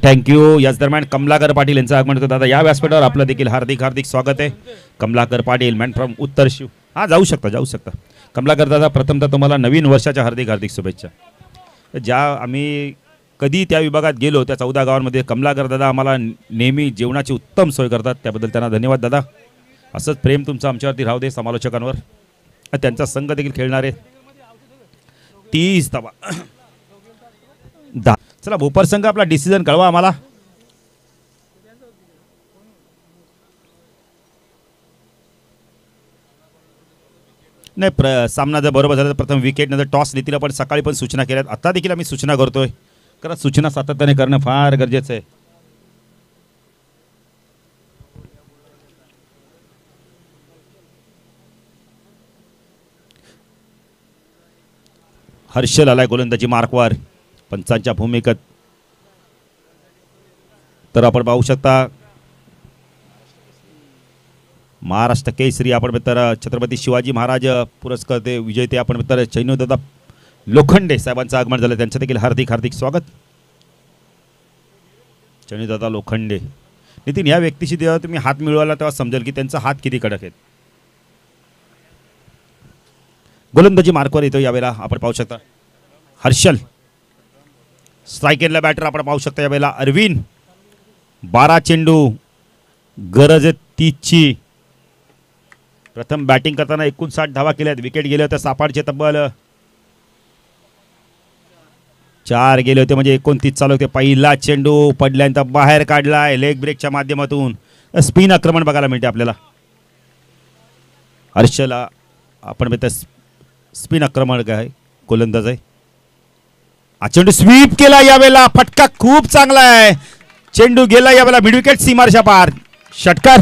थँक्यू. याच दरम्यान कमलाकर पाटील यांचं आगमन होतं. दादा या व्यासपीठावर आपलं देखील हार्दिक हार्दिक स्वागत आहे. कमलाकर पाटील मॅन फ्रॉम उत्तर शिव. हा जाऊ शकता. कमलाकर दादा प्रथमतः तुम्हाला नवीन वर्षाच्या हार्दिक हार्दिक शुभेच्छा. ज्या आम्ही कधी त्या विभागात गेलो त्या 14 गावांमध्ये कमलाकर दादा आम्हाला नेहमी जेवणाची उत्तम सोय करतात. त्याबद्दल त्यांना धन्यवाद दादा. असंच प्रेम तुमचं आमच्यावरती राहू दे समालोचकांवर. त्यांचा संघ देखील खेळणारे 30 धावा. चला भोपर संघ आपला डिसिजन कळवा आम्हाला. नाही सामना जर बरोबर झाला तर प्रथम विकेट नंतर टॉस देतील. आपण सकाळी पण सूचना केल्यात. आता देखील आम्ही सूचना करतोय. कारण सूचना सातत्याने करणं फार गरजेचं आहे. हर्षल आलाय गोलंदाजी मार्कवर. पंचांच्या भूमिकेत तर आपण पाहू शकता महाराष्ट्र केसरी आपण तर छत्रपती शिवाजी महाराज पुरस्कार ते विजेते आपण तर चैनूदादा लोखंडे साहेबांचं आगमन झालं. त्यांचं देखील हार्दिक हार्दिक स्वागत. चैनूदादा लोखंडे. नितीन या व्यक्तीशी जेव्हा तुम्ही हात मिळवायला तेव्हा समजेल की त्यांचा हात किती कडक आहेत. गोलंदाजी मार्कवर येतो. यावेळेला आपण पाहू शकता हर्षल. स्ट्राईक एंडला बॅटर आपण पाहू शकता यावेळेला अरविंद. 12 चेंडू गरज आहे 30 ची. प्रथम बॅटिंग करताना 59 धावा केल्यात. विकेट गेले होते सापाडचे तब्बल 4 गेले होते म्हणजे 29 चालू होते. पहिला चेंडू पडल्यानंतर बाहेर काढलाय लेग ब्रेकच्या माध्यमातून. स्पिन आक्रमण बघायला मिळते आपल्याला. हर्षला आपण स्पिन आक्रमण काय गोलंदाज आहे. हा चेंडू स्वीप केला. यावेळेला फटका खूप चांगला आहे. चेंडू गेला यावेळेला मिड विकेट सीमारच्या पार षटकार.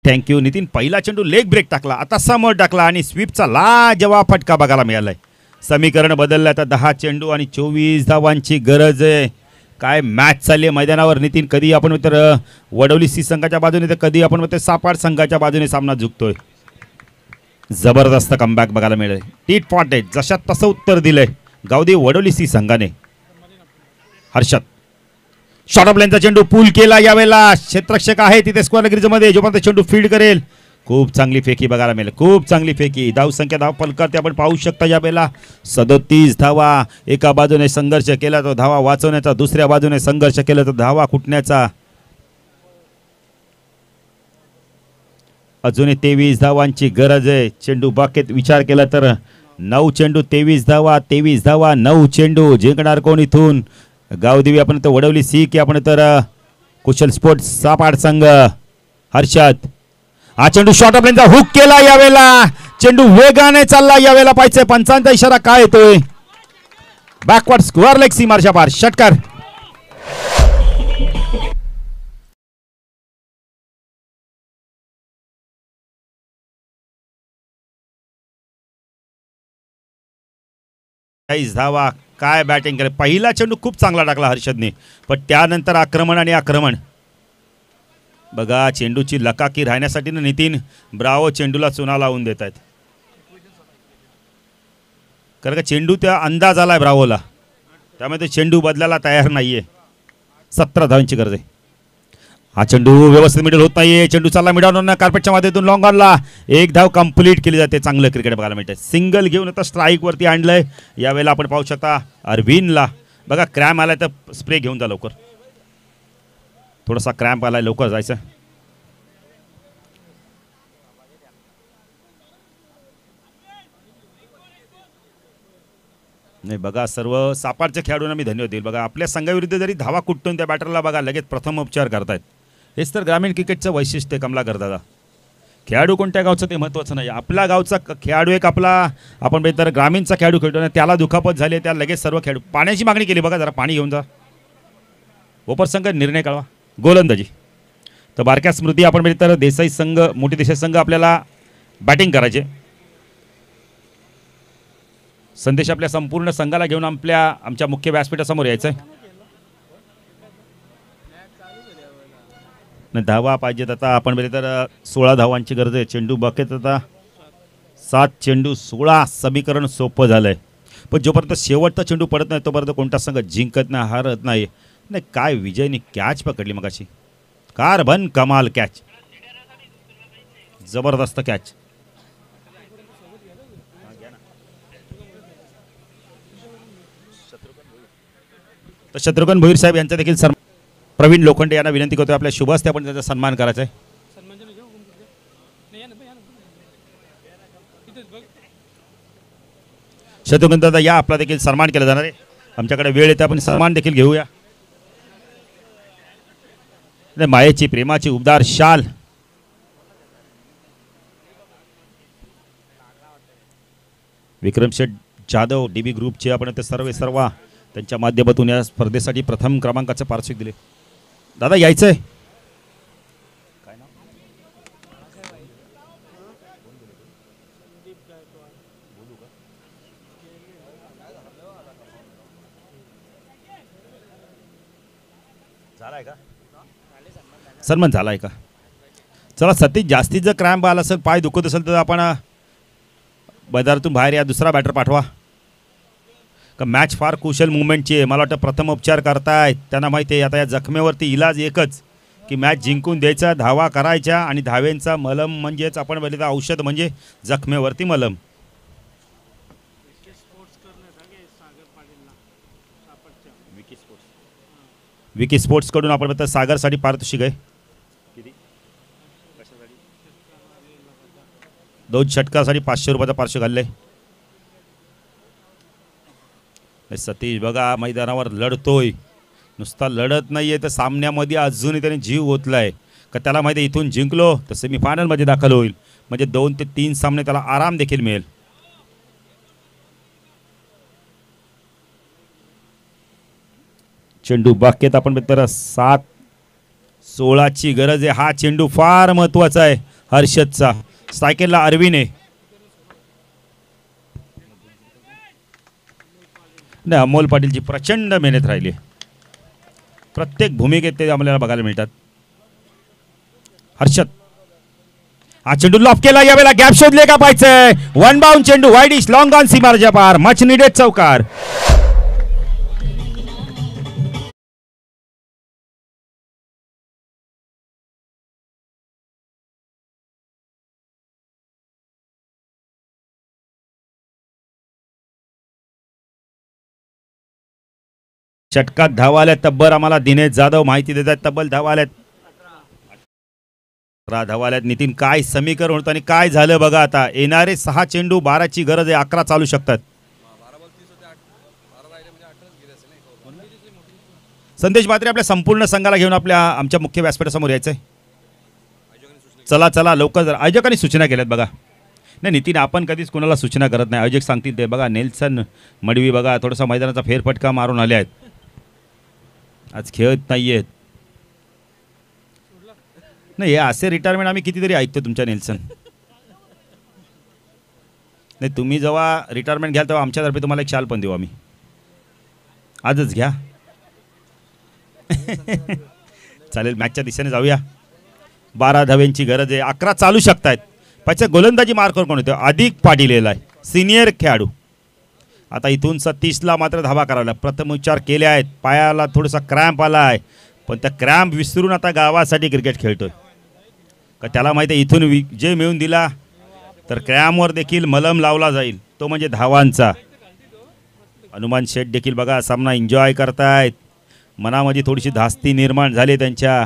थँक्यू नितीन. पहिला चेंडू लेग ब्रेक टाकला. आता समोर टाकला आणि स्वीपचा लाजवाब फटका बघायला मिळालाय. समीकरण बदललं. आता 10 चेंडू आणि 24 धावांची गरज आहे. काय मॅच चालली आहे मैदानावर नितीन. कधी आपण तर वडवली सी संघाच्या बाजूने तर कधी आपण सापाड संघाच्या बाजूने सामना झुकतोय. जबरदस्त कमबॅक बघायला मिळेल. टीट फॉट आहे. जशात तसं उत्तर दिलंय गावदेवी वडवली सी संघाने. हर्षद शॉर्ट ऑफ लाईनचा चेंडू पूल केला. यावेळेला क्षेत्ररक्षक आहे तिथे स्क्वेअर ग्रीजमध्ये जोपर्यंत चेंडू फील्ड करेल. खूप चांगली फेकी बघायला मिळेल. खूप चांगली फेकी. धावसंख्या धाव फलकात आपण पाहू शकता यावेळेला 37 धावा. एका बाजूने संघर्ष केला तो धावा वाचवण्याचा. दुसऱ्या बाजूने संघर्ष केला तो धावा कुटण्याचा. अजूनही 23 धावांची गरज आहे. चेंडू बाकेत विचार केला तर 9 चेंडू 23 धावा. 23 धावा 9 चेंडू. जिंकणार कोण इथून. गावदेवी आपण तर वडवली सी की आपण तर कुशल स्पोर्ट्स सापाड संघ. हर्षद हा चेंडू शॉर्ट ऑफ लाईनचा हुक केला. यावेळेला चेंडू वेगाने चालला. यावेळेला पाहिजे पंचांचा इशारा काय येतोय. बॅकवर्ड स्क्वेअर लेग सीमारच्या पार षटकार. धावा काय बॅटिंग केलं. पहिला चेंडू खूप चांगला टाकला हर्षदने, पण त्यानंतर आक्रमण आणि आक्रमण बघा. चेंडूची लकाकी राहण्यासाठी ना नितीन ब्रावो चेंडूला चुना लावून देत आहेत. कारण का चेंडू त्या अंदाज आलाय ब्रावोला, त्यामुळे ते चेंडू बदलायला तयार नाहीये. 17 धावांची गरज आहे. हा चेंडू व्यवस्थित मिडल होत नाहीये. चेंडू चालला मिडॉन कार्पेटच्या माध्यमातून लॉंग ऑनला एक धाव कंप्लीट केली जाते. चांगलं क्रिकेट बघायला मिळते. सिंगल घेऊन आता स्ट्राईक वरती आणलंय. यावेळेला आपण पाहू शकता अरविंदला बघा क्रॅम्प आलाय, तर स्प्रे घेऊन जा लवकर. थोडासा क्रॅम्प आलाय, लवकर जायचं. नाही बघा, सर्व सापाडच्या खेळाडूंना मी धन्यवाद देईल. बघा आपल्या संघाविरुद्ध जरी धावा कुठून त्या बॅटरला बघा लगेच प्रथम उपचार करतायत. हेच तर ग्रामीण क्रिकेटचं वैशिष्ट्य कमलाकर दादा. खेळाडू कोणत्या गावचं ते महत्त्वाचं नाही. आपला गावचा खेळाडू एक आपला आपण तर ग्रामीणचा खेळाडू खेळतो ना, त्याला दुखापत झाली, त्या लगेच सर्व खेळाडू पाण्याची मागणी केली. बघा जरा पाणी घेऊन जा. ओपर संघ निर्णय कळवा. गोलंदाजी तर बारक्या स्मृती आपण तर देसाई संघ, मोठी देसाई संघ आपल्याला बॅटिंग करायचे. संदेश आपल्या संपूर्ण संघाला घेऊन आमच्या मुख्य व्यासपीठासमोर यायचं आहे. धावा पाहिजेत आता आपण तर 16 धावांची गरज आहे. चेंडू बाकीत आता 7 चेंडू 16. समीकरण सोपं झालंय, पण जोपर्यंत शेवटचा चेंडू पडत नाही तोपर्यंत कोणता संघ जिंकत नाही, हारत नाही. नाही काय विजयने कॅच पकडली मगाशी. कारभन कमाल कॅच, जबरदस्त कॅच. तर शत्रुघ्न भोईर साहेब यांचा देखील प्रवीण लोखंडे यांना विनंती करतोय आपल्या शुभ हस्ते आपण त्याचा सन्मान करायचा आहे. शत्रुघ्न दादा या, आपला देखील सन्मान केला जाणार आहे. आमच्याकडे वेळ येते, आपण सन्मान देखील घेऊया. मायेची प्रेमाची उबदार शाल विक्रम शेठ जाधव डीबी ग्रुपचे आपण ते सर्व त्यांच्या माध्यमातून या स्पर्धेसाठी प्रथम क्रमांकाचं पारितोषिक दिले. दादा यायचंय काय नाव झालाय का सन्मान झालाय का. चला सतीश, जास्तीत जर क्रॅम्प आला असेल, पाय दुखत असेल तर आपण मैदानातून बाहेर या. दुसरा बॅटर पाठवा. का मॅच फार कुशल मुवमेंटची आहे. मला वाटतं प्रथम उपचार करतायत, त्यांना माहिती आहे आता या जखमेवरती इलाज एकच की मॅच जिंकून द्यायचा, धावा करायच्या आणि धावेंचा मलम म्हणजेच आपण बोलतो औषध म्हणजे जखमेवरती मलम. विकी स्पोर्ट्स कडून आपण बोलतो सागरसाठी पारितोषिक आहे. 2 षटकासाठी 500 रुपयाचा पारितोषिक घाललंय. सतीश बघा मैदानावर लढतोय, नुसता लढत नाहीये तर सामन्यामध्ये अजूनही त्याने जीव ओतलाय. का त्याला माहिती आहे इथून जिंकलो तर सेमीफायनलमध्ये दाखल होईल, म्हणजे 2 ते 3 सामने त्याला आराम देखील मिळेल. चेंडू बाकेत आपण तर 7-16ची गरज आहे. हा चेंडू फार महत्वाचा आहे हर्षदचा. सायकलला अरविंद आहे. नाही, अमोल पाटीलची प्रचंड मेहनत राहिली. प्रत्येक भूमिकेत ते आम्हाला बघायला मिळतात. हर्षद हा चेंडू लॉफ केला. यावेळेला गॅप शोधले का पाहिजे. 1 बाउंड चेंडू वाईड इश लॉंग ऑन सीमारच्या पार. मच निडेड चौकार. षटकात धावा आल्यात तब्बल. आम्हाला दिनेश जाधव माहिती देतात तब्बल धावा आल्यात 18 धावा आल्यात. नितीन काय समीकरण होतं आणि काय झालं बघा. आता येणारे 6 चेंडू 12ची गरज आहे. 11 चालू शकतात. संदेश म्हात्रे आपल्या संपूर्ण संघाला घेऊन आमच्या मुख्य व्यासपीठासमोर यायचंय. चला चला लवकर. आयोजकांनी सूचना केल्यात बघा. नाही नितीन, आपण कधीच कोणाला सूचना करत नाही. आयोजक सांगतील ते. बघा नेल्सन मडवी बघा थोडासा मैदानाचा फेरफटका मारून आले आहेत, आज खेळत नाही आहेत. नाही हे असे रिटायरमेंट आम्ही कितीतरी ऐकतो तुमच्या नेल्सन. नाही तुम्ही जेव्हा रिटायरमेंट घ्याल तेव्हा आमच्यातर्फे तुम्हाला एक शाल पण देऊ आम्ही. आजच घ्या. चालेल, मॅचच्या दिशेने जाऊया. 12 धाव्यांची गरज आहे. 11 चालू शकतायत. पाहिजे गोलंदाजी मार्कवर कोण होतो? अधिक पाटील आहे, सिनियर खेळाडू. आता इथून 36ला मात्र धावा करायला प्रथम उपचार केले आहेत. पायाला थोडासा क्रॅम्प आला आहे, पण त्या क्रॅम्प विसरून आता गावासाठी क्रिकेट खेळतोय. का त्याला माहिती आहे इथून जे मिळून दिला तर क्रॅमवर देखील मलम लावला जाईल, तो म्हणजे धावांचा. हनुमान शेठ देखील बघा सामना एन्जॉय करतायत. मनामध्ये थोडीशी धास्ती निर्माण झाली त्यांच्या.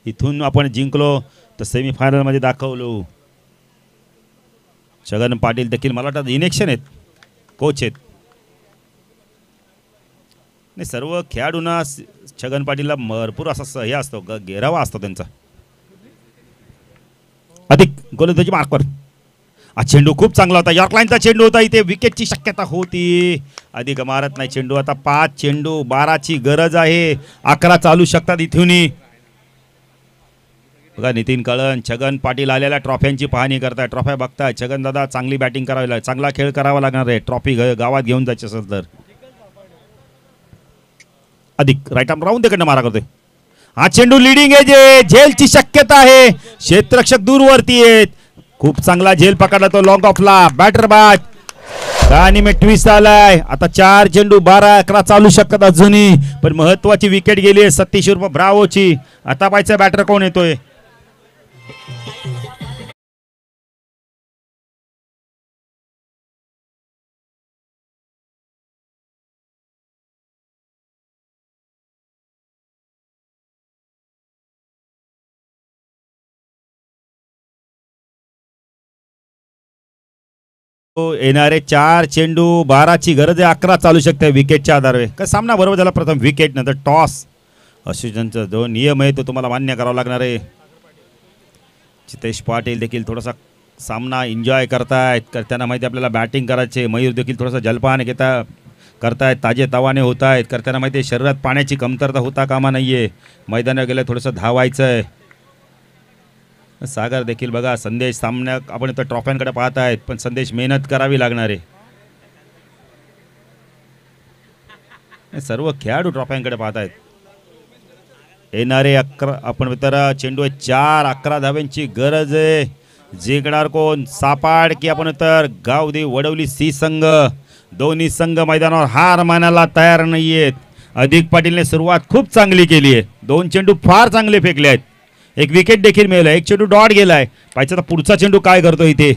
इथून आपण जिंकलो तर सेमीफायनलमध्ये दाखवलो. छगन पाटील देखील मला वाटतं इनेक्शन आहेत, कोच आहेत. नाही सर्व खेळाडूंना छगन पाटीलला भरपूर असा हे असतो, घेरावा असतो त्यांचा. अधिक गोलंदाजी मार्कवर. हा चेंडू खूप चांगला होता, यॉर्क लाईनचा चेंडू होता. इथे विकेटची शक्यता होती, अधिक मारत नाही चेंडू. आता 5 चेंडू 12ची गरज आहे. 11 चालू शकतात इथून. बघा नितीन कळण, छगन पाटील आलेल्या ट्रॉफ्यांची पाहणी करताय, ट्रॉफ्या बघताय. छगन दादा चांगली बॅटिंग करावी लागेल, चांगला खेळ करावा लागणार आहे ट्रॉफी गावात घेऊन जायची असेल तर. अधिक राईट आर्म राऊंड तिकडनं मारा करतोय. हा चेंडू लिडिंग आहे, जे झेलची शक्यता आहे. क्षेत्ररक्षक दूरवरती आहेत. खूप चांगला झेल पकडला तो लॉंग ऑफला. बॅटर बाद आणि में ट्विस्ट आलाय. आता 4 चेंडू 12-11 चालू शकतात अजूनही, पण महत्वाची विकेट गेली आहे सतीश उर्फ ब्रावोची. आता पाहायचं बॅटर कोण येतोय. येणारे 4 चेंडू 12ची गरज आहे. 11 चालू शकते विकेटच्या आधारे. काय सामना बरोबर झाला, प्रथम विकेट नंतर टॉस. असे ज्यांचा जो नियम आहे तो तुम्हाला मान्य करावा लागणार आहे. चितेश पाटील देखील थोडासा सामना एन्जॉय करतायत. त्यांना माहिती आपल्याला बॅटिंग करायचे. मयूर देखील थोडासा जलपान करतायत, ताजे तवाने होत आहेत. त्यांना माहिती आहे शरीरात पाण्याची कमतरता होता कामा नाहीये. मैदानावर गेलं थोडंसं धावायचं आहे. सागर देखील बघा, संदेश सामन्या आपण तर ट्रॉफ्यांकडे पाहत आहेत, पण संदेश मेहनत करावी लागणार आहे. सर्व खेळाडू ट्रॉफ्यांकडे पाहत आहेत. येणारे 11 आपण तर चेंडू 4-11 धाव्यांची गरज आहे. जिंकणार कोण? सापाड की आपण तर गावदी वडवली सी संघ. दोन्ही संघ मैदानावर हार मानायला तयार नाहीयेत. अधिक पाटीलने सुरुवात खूप चांगली केली आहे. 2 चेंडू फार चांगले फेकले आहेत. एक विकेट देखील मिळाला. 1 चेंडू डॉट गेलाय. पाहिजे तर पुढचा चेंडू काय करतो इथे,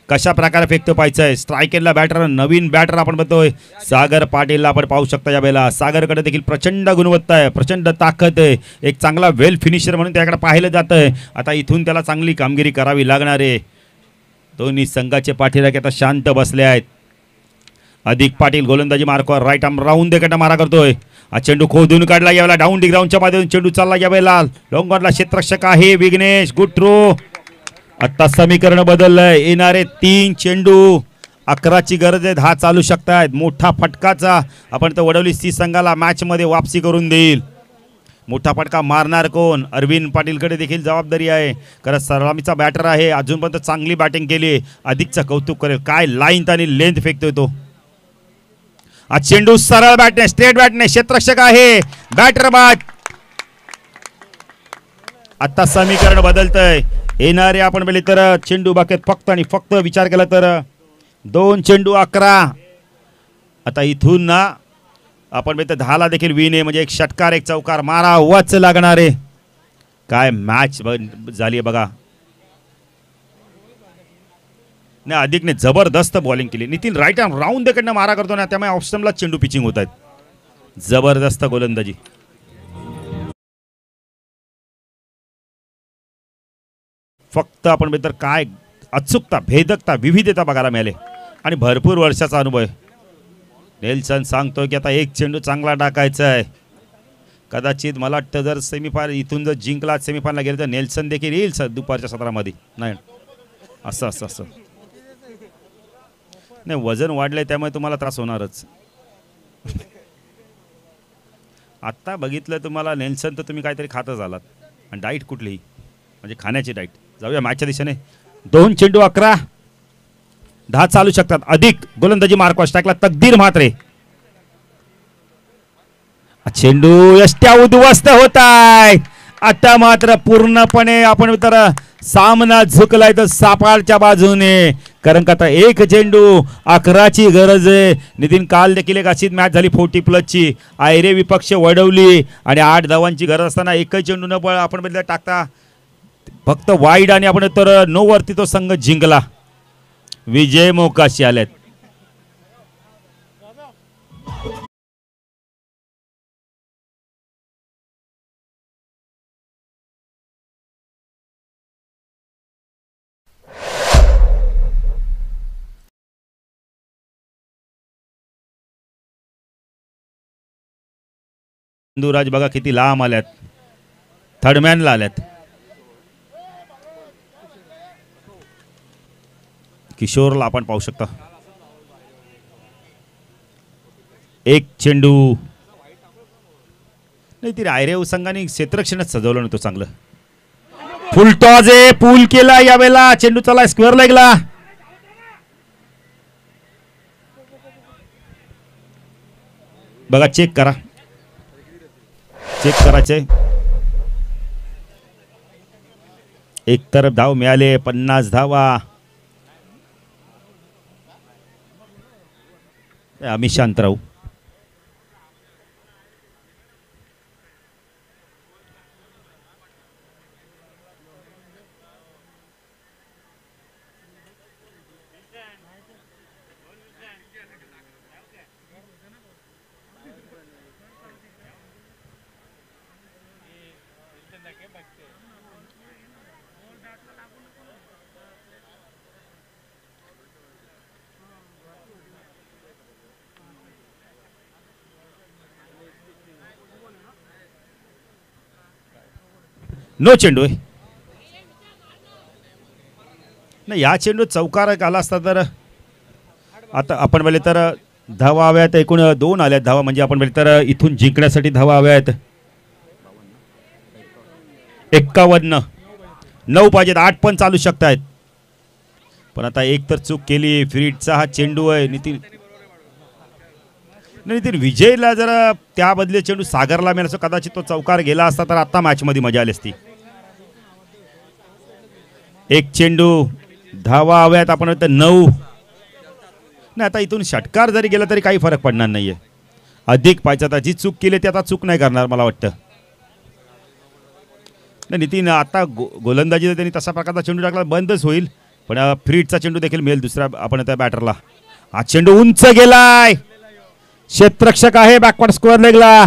कशा प्रकारे फेकतो पाहिजे आहे. स्ट्रायकेला बॅटर, नवीन बॅटर आपण बघतोय सागर पाटीलला आपण पाहू शकता. या वेळेला सागरकडे देखील प्रचंड गुणवत्ता आहे, प्रचंड ताकद आहे. एक चांगला वेल फिनिशर म्हणून त्याकडे पाहिलं जात आहे. आता इथून त्याला चांगली कामगिरी करावी लागणार आहे. दोन्ही संघाचे पाठीराखे आता शांत बसले आहेत. अधिक पाटील गोलंदाजी मार्कवर राईट आर्म राऊंड देखील मारा करतोय. हा चेंडू खोदून काढला. यावेळेला डाऊन डी ग्राउंडच्या माध्यमातून चेंडू चालला. यावेळेला लॉंगॉनला क्षेत्ररक्षक आहे विघ्नेश. Good throw. आता समीकरण बदललंय. येणारे 3 चेंडू 11ची गरज आहे. 10 चालू शकतायत. मोठा फटकाचा आपण तर वडवली सी संघाला मॅच मध्ये वापसी करून देईल. मोठा फटका मारणार कोण? अरविंद पाटीलकडे देखील जबाबदारी आहे, कारण सलामीचा बॅटर आहे. अजूनपर्यंत चांगली बॅटिंग केली. अधिकचं कौतुक करेल. काय लाईन आणि लेंथ फेकतोय तो. आज चेंडू सरळ बॅटने, स्ट्रेट बॅटने. क्षेत्ररक्षक आहे. बॅटर बाद. आता समीकरण बदलतंय. येणारे आपण बोलले तर चेंडू बाकेत फक्त आणि फक्त विचार केला तर 2 चेंडू 11. आता इथून ना आपण बोलतो 10ला देखील विन आहे, म्हणजे एक षटकार एक चौकार मारा वाच लागणार आहे. काय मॅच झाली बघा. नाही अधिकने जबरदस्त बॉलिंग केली. नितीन राईट आर्म राऊंड देखील मारा करतो ना, त्यामुळे ऑप्शनला चेंडू पिचिंग होत आहेत. जबरदस्त गोलंदाजी. फक्त आपण तर काय अचूकता, भेदकता, विविधता बघायला मिळाले आणि भरपूर वर्षाचा अनुभव आहे. नेल्सन सांगतोय की आता 1 चेंडू चांगला टाकायचा आहे. कदाचित मला वाटतं जर सेमीफायनल इथून जर जिंकला सेमीफायनलला गेलं तर नेल्सन देखील येईल सर दुपारच्या सत्रामध्ये. नाही असं असं असं नाही वजन वाढलंय त्यामुळे तुम्हाला त्रास होणारच. आत्ता बघितलं तुम्हाला नेल्सन तर तुम्ही काहीतरी खातच आलात. आणि डाईट कुठलीही म्हणजे खाण्याची डाईट. जाऊया मॅचच्या दिशेने. 2 चेंडू 11 10 चालू शकतात. अधिक गोलंदाजी मार्कवास टाकला तकदीर म्हात्रे. चेंडू यष्ट्या उद्ध्वस्त होत आहे. आता मात्र पूर्णपणे आपण तर सामना झुकलाय तर सापाळच्या बाजूने. कारण का आता एक चेंडू 11ची गरज आहे. नितीन काल देखील एक अशीच मॅच झाली 40+ची. आयरे विपक्ष वडवली आणि 8 धावांची गरज असताना एकही चेंडू न आपण बदला टाकता फक्त वाईड आणि आपण तर 9 वरती तो संघ जिंकला. विजय मोकाशी आलेत. सिंधुराज बघा किती लांब आल्यात. थर्डमॅनला आल्यात. किशोरला आपण पाहू शकता. एक चेंडू नाही ती आयरे संघाने क्षेत्ररक्षणच सजवलं नव्हतं चांगलं. फुलटॉज आहे. पूल केला यावेळेला. चेंडू चला स्क्वेअर लेगला. बघा चेक करा. चेक करायचे. एक तरफ धाव मिळाले 50 धावा. अमित शांतराव नो चेंडू आहे. नाही या चेंडू चौकार आला असता तर आता आपण बोलले तर धावा हव्यात. एकूण 2 आल्यात धावा म्हणजे आपण बोलले तर इथून जिंकण्यासाठी धावा हव्यात 51. 9 पाहिजेत. 8 पण चालू शकतायत. पण आता एक तर चूक केली. फ्रीडचा हा चेंडू आहे. नितीन विजयला जरा त्या बदले चेंडू सागरला मिळाला कदाचित तो चौकार गेला असता तर आता मॅच मध्ये मजा आली असती. एक चेंडू धावा हव्यात आपण 9. नाही आता इथून षटकार जरी गेला तरी काही फरक पडणार नाहीये. अधिक पाहिजे. आता जी चूक केली ती आता चूक नाही करणार मला वाटतं. नाही नितीन आता गोलंदाजी त्यांनी तसा प्रकारचा चेंडू टाकला बंदच होईल. पण फ्रीडचा चेंडू देखील मिळेल दुसऱ्या आपण त्या बॅटरला. हा चेंडू उंच गेलाय. क्षेत्ररक्षक आहे बॅकवर्ड स्क्वेअर लेगला.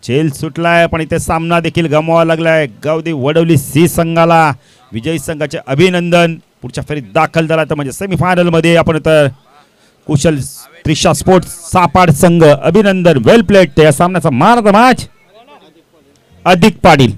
झेल सुटलाय पण इथे सामना देखील गमवावा लागलाय. गावदी वडवली सी संघाला. विजयी संघाचे अभिनंदन. पुढच्या फेरीत दाखल झाला तर म्हणजे सेमीफायनल मध्ये आपण तर कुशल त्रिशा स्पोर्ट्स सापाड संघ. अभिनंदन. वेल प्लेड. त्या सामन्याचा मान ऑफ द मॅच अधिक पाटील.